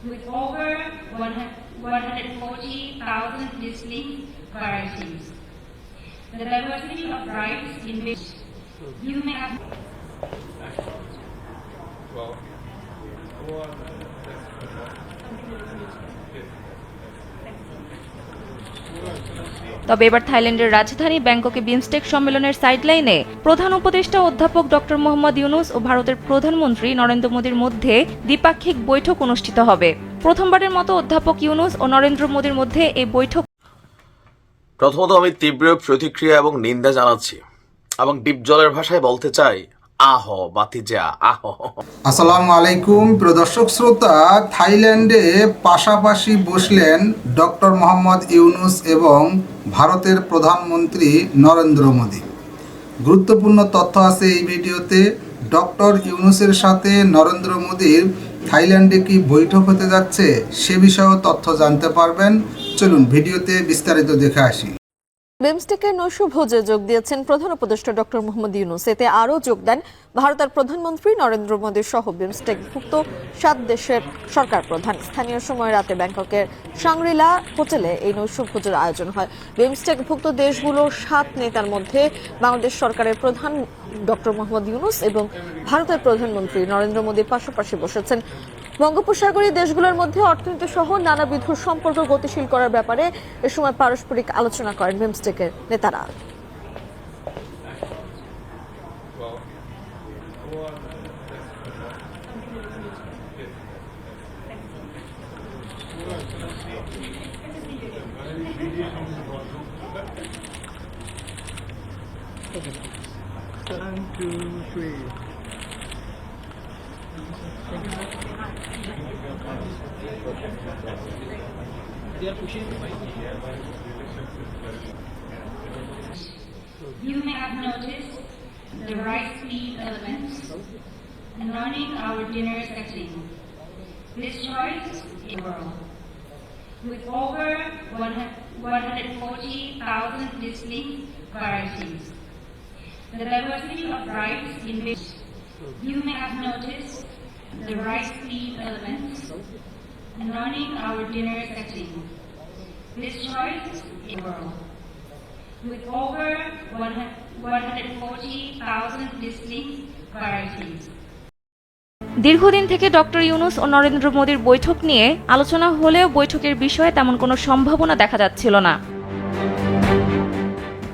with over 140,000 distinct varieties. The diversity of rice in which you may have তবে এবার থাইল্যান্ডের রাজধানী ব্যাংককে বিমস্টেক সম্মেলনের সাইডলাইনে প্রধান উপদেষ্টা অধ্যাপক ডক্টর মোহাম্মদ ইউনূস ও ভারতের প্রধানমন্ত্রী নরেন্দ্র মোদীর মধ্যে দ্বিপাক্ষিক বৈঠক অনুষ্ঠিত হবে। প্রথমবারের মতো অধ্যাপক ইউনূস ও নরেন্দ্র মোদীর মধ্যে এই বৈঠক। প্রথমত আমি তীব্র প্রতিক্রিয়া এবং নিন্দা জানাচ্ছি এবং ডিপ জলের ভাষায় বলতে চাই, আহ বাতিজা আহ। আসসালামু আলাইকুম প্রিয় দর্শক শ্রোতা, থাইল্যান্ডে পাশাপাশি বসলেন ডক্টর মোহাম্মদ ইউনূস এবং ভারতের প্রধানমন্ত্রী নরেন্দ্র মোদী। গুরুত্বপূর্ণ তথ্য আছে এই ভিডিওতে। ডক্টর ইউনূসের সাথে নরেন্দ্র মোদীর থাইল্যান্ডে কি বৈঠক হতে যাচ্ছে সে বিষয়েও তথ্য জানতে পারবেন। চলুন ভিডিওতে বিস্তারিত দেখে আসি। বিমস্টেকের নৈশভোজে যোগ দিয়েছেন প্রধান উপদেষ্টা ডক্টর মোহাম্মদ ইউনূস। এতে আরও যোগ দেন ভারতের প্রধানমন্ত্রী নরেন্দ্র মোদী সহ বিমস্টেকভুক্ত 7 দেশের সরকার প্রধান। স্থানীয় সময় রাতে ব্যাংককের শাংরিলা হোটেলে এই নৈশভোজের আয়োজন হয়। বিমস্টেকভুক্ত দেশগুলোর 7 নেতার মধ্যে বাংলাদেশ সরকারের প্রধান ডক্টর মোহাম্মদ ইউনূস এবং ভারতের প্রধানমন্ত্রী নরেন্দ্র মোদী পাশাপাশি বসেছেন। বঙ্গোপসাগরী দেশগুলোর মধ্যে অর্থনীতি সহ নানাবিধ সম্পর্ক গতিশীল করার ব্যাপারে এ সময় পারস্পরিক আলোচনা করেন বিমস্টেকের নেতারা। you may have noticed the rice feed elements and running our dinner setting. This choice is world. With over 140,000 distinct varieties. The diversity of rice in which you may have noticed the rice feed elements and running our dinner setting. This choice is world. With over 140,000 distinct varieties. দীর্ঘদিন থেকে doctor Yunus ও নরেন্দ্র মোদীর বৈঠক নিয়ে আলোচনা হলেও বৈঠকের বিষয়ে তেমন কোনো সম্ভাবনা দেখা যাচ্ছিল না।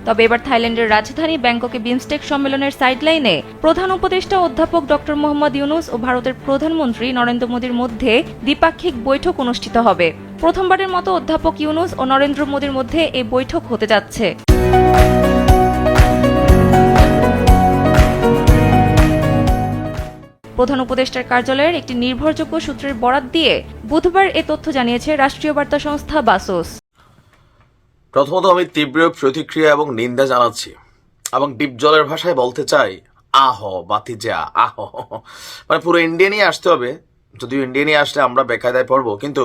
তবে এবার থাইল্যান্ডের রাজধানী ব্যাংককে বিমস্টেক সম্মেলনের সাইডলাইনে প্রধান উপদেষ্টা অধ্যাপক ডক্টর মোহাম্মদ ইউনূস ও ভারতের প্রধানমন্ত্রী নরেন্দ্র মোদীর মধ্যে দ্বিপাক্ষিক বৈঠক অনুষ্ঠিত হবে। প্রথমবারের মতো অধ্যাপক ইউনূস ও নরেন্দ্র মোদীর মধ্যে এই বৈঠক হতে যাচ্ছে। প্রধান উপদেষ্টার কার্যালয়ের একটি নির্ভরযোগ্য সূত্রের বরাত দিয়ে বুধবার এ তথ্য জানিয়েছে রাষ্ট্রীয় বার্তা সংস্থা বাসোস। প্রথমত আমি তীব্র প্রতিক্রিয়া এবং নিন্দা জানাচ্ছি এবং ডিপ জলের ভাষায় বলতে চাই, আহ বাতিজা আহ। মানে পুরো ইন্ডিয়া নিয়ে আসতে হবে। যদিও ইন্ডিয়া নিয়ে আসলে আমরা বেকায়দায় পড়বো, কিন্তু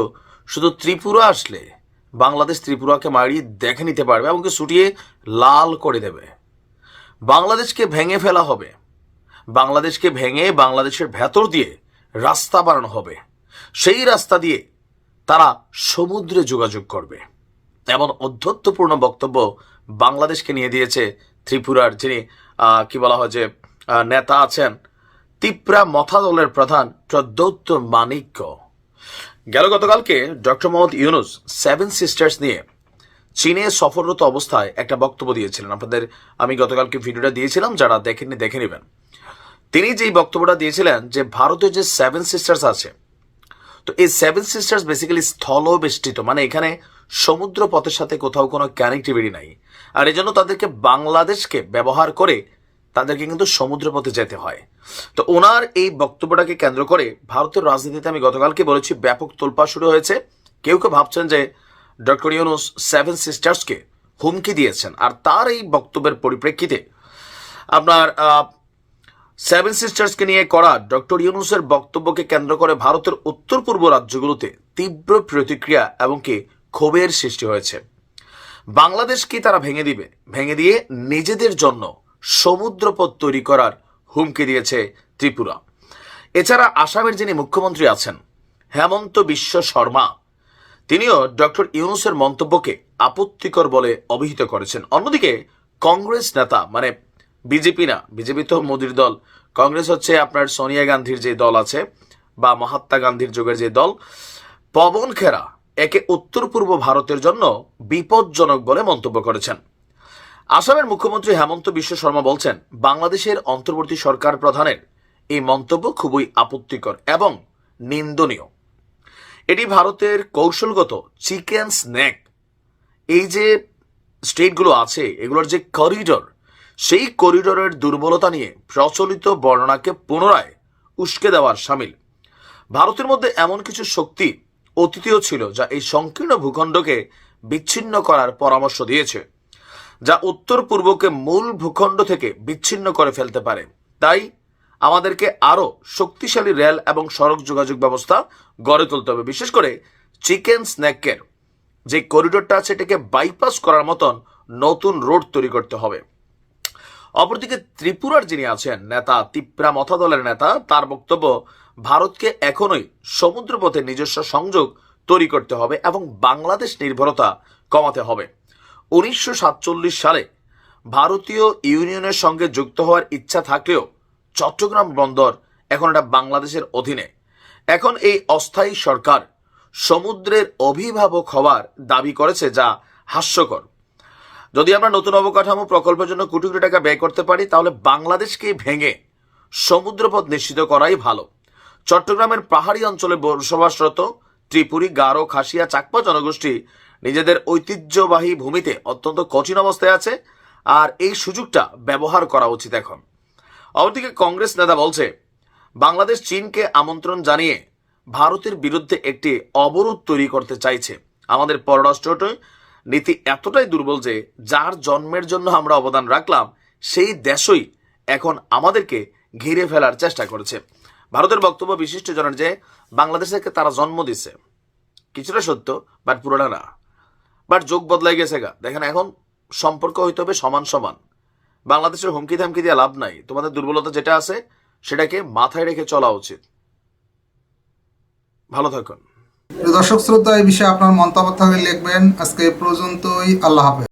শুধু ত্রিপুরা আসলে বাংলাদেশ ত্রিপুরাকে মারিয়ে দেখে নিতে পারবে এবং ছুটিয়ে লাল করে দেবে। বাংলাদেশকে ভেঙে ফেলা হবে, বাংলাদেশকে ভেঙে বাংলাদেশের ভেতর দিয়ে রাস্তা বানানো হবে। সেই রাস্তা দিয়ে তারা সমুদ্রে যোগাযোগ করবে। এমন অধ্যত্বপূর্ণ বক্তব্য বাংলাদেশকে নিয়ে দিয়েছে ত্রিপুরার যিনি কি বলা হয় যে নেতা আছেন, ত্রিপুরা মথা দলের প্রধান প্রদ্যোৎ মাণিক্য। গতকালকে ডক্টর মোহাম্মদ ইউনূস 7 সিস্টার্স নিয়ে চীনে সফররত অবস্থায় একটা বক্তব্য দিয়েছিলেন। আপনাদের আমি গতকালকে ভিডিওটা দিয়েছিলাম, যারা দেখেননি দেখে নেবেন। তিনি যেই বক্তব্যটা দিয়েছিলেন যে ভারতের যে 7 সিস্টার্স আছে, তো এই 7 সিস্টার্স বেসিক্যালি স্থল বেষ্টিত, মানে এখানে সমুদ্র পথের সাথে কোথাও কোনো কানেক্টিভিটি নাই। আর এই জন্য তাদেরকে বাংলাদেশকে ব্যবহার করে তাদেরকে কিন্তু সমুদ্র পথে যেতে হয়। তো ওনার এই বক্তব্যটাকে কেন্দ্র করে ভারতের রাজনীতিতে আমি গতকালকে বলেছি ব্যাপক তোলপাড় শুরু হয়েছে। কেউ কেউ ভাবছেন যে ডক্টর ইউনূস 7 সিস্টার্সকে হুমকি দিয়েছেন, আর তার এই বক্তব্যের পরিপ্রেক্ষিতে আপনার 7 সিস্টার্সকে নিয়ে করা ডক্টর ইউনূসের বক্তব্যকে কেন্দ্র করে ভারতের উত্তর পূর্ব রাজ্যগুলোতে তীব্র প্রতিক্রিয়া এবং কি ক্ষোভের সৃষ্টি হয়েছে। বাংলাদেশকে তারা ভেঙে দিবে, ভেঙে দিয়ে নিজেদের জন্য সমুদ্রপথ তৈরি করার হুমকি দিয়েছে ত্রিপুরা। এছাড়া আসামের যিনি মুখ্যমন্ত্রী আছেন হেমন্ত বিশ্ব শর্মা তিনিও ডক্টর ইউনূসের মন্তব্যকে আপত্তিকর বলে অভিহিত করেছেন। অন্যদিকে কংগ্রেস নেতা, মানে বিজেপি না, বিজেপি তো মোদির দল, কংগ্রেস হচ্ছে আপনার সোনিয়া গান্ধীর যে দল আছে বা মহাত্মা গান্ধীর যুগের যে দল, পবন খেরা একে উত্তর পূর্ব ভারতের জন্য বিপজ্জনক বলে মন্তব্য করেছেন। আসামের মুখ্যমন্ত্রী হেমন্ত বিশ্ব শর্মা বলছেন, বাংলাদেশের অন্তর্বর্তী সরকার প্রধানের এই মন্তব্য খুবই আপত্তিকর এবং নিন্দনীয়। এটি ভারতের কৌশলগত চিকেন স্ন্যাক, এই যে স্টেটগুলো আছে এগুলোর যে করিডোর, সেই করিডোরের দুর্বলতা নিয়ে প্রচলিত বর্ণনাকে পুনরায় উস্কে দেওয়ার সামিল। ভারতের মধ্যে এমন কিছু শক্তি অতীতেও ছিল যা এই সংকীর্ণ ভূখণ্ডকে বিচ্ছিন্ন করার পরামর্শ দিয়েছে, যা উত্তর পূর্বকে মূল ভূখণ্ড থেকে বিচ্ছিন্ন করে ফেলতে পারে। তাই আমাদেরকে আরো শক্তিশালী রেল এবং সড়ক যোগাযোগ ব্যবস্থা গড়ে তুলতে হবে। বিশেষ করে চিকেন স্ন্যাকের যে করিডোরটা আছে এটাকে বাইপাস করার মতন নতুন রোড তৈরি করতে হবে। অপরদিকে ত্রিপুরার যিনি আছেন নেতা, তিপ্রা মথা দলের নেতা, তার বক্তব্য, ভারতকে এখনোই সমুদ্রপথে নিজস্ব সংযোগ তৈরি করতে হবে এবং বাংলাদেশ নির্ভরতা কমাতে হবে। 1947 সালে ভারতীয় ইউনিয়নের সঙ্গে যুক্ত হওয়ার ইচ্ছা থাকলেও চট্টগ্রাম বন্দর এখন এটা বাংলাদেশের অধীনে। এখন এই অস্থায়ী সরকার সমুদ্রের অভিভাবক হওয়ার দাবি করেছে, যা হাস্যকর। যদি আমরা নতুন অবকাঠামো প্রকল্পের জন্য কোটি কোটি টাকা ব্যয় করতে পারি, তাহলে বাংলাদেশকে ভেঙে সমুদ্রপথ নিশ্চিত করাই ভালো। চট্টগ্রামের পাহাড়ি অঞ্চলে বসবাসরত ত্রিপুরী, গারো, খাসিয়া, চাকমা জনগোষ্ঠী নিজেদের ঐতিহ্যবাহী ভূমিতে অত্যন্ত কঠিন অবস্থায় আছে, আর এই সুযোগটা ব্যবহার করা উচিত এখন। অপরদিকে কংগ্রেস নেতা বলছে, বাংলাদেশ চীনকে আমন্ত্রণ জানিয়ে ভারতের বিরুদ্ধে একটি অবরোধ তৈরি করতে চাইছে। আমাদের পররাষ্ট্র নীতি এতটাই দুর্বল যে যার জন্মের জন্য আমরা অবদান রাখলাম সেই দেশই এখন আমাদেরকে ঘিরে ফেলার চেষ্টা করেছে। ভারতের বক্তব্য বিশিষ্ট জনের যে বাংলাদেশকে তারা জন্ম দিচ্ছে, কিছুটা সত্য, বাট পুরোটা না। বাট যোগ বদলাই গেছে গা। দেখেন, এখন সম্পর্ক হইতে হবে সমান সমান। বাংলাদেশের হুমকি থামকি দিয়ে লাভ নাই। তোমাদের দুর্বলতা যেটা আছে সেটাকে মাথায় রেখে চলা উচিত। ভালো থাকুন। দর্শক শ্রোতা, এই বিষয়ে আপনার মতামত থাকলে লিখবেন। আজকে এই পর্যন্তই। আল্লাহ হাফেজ।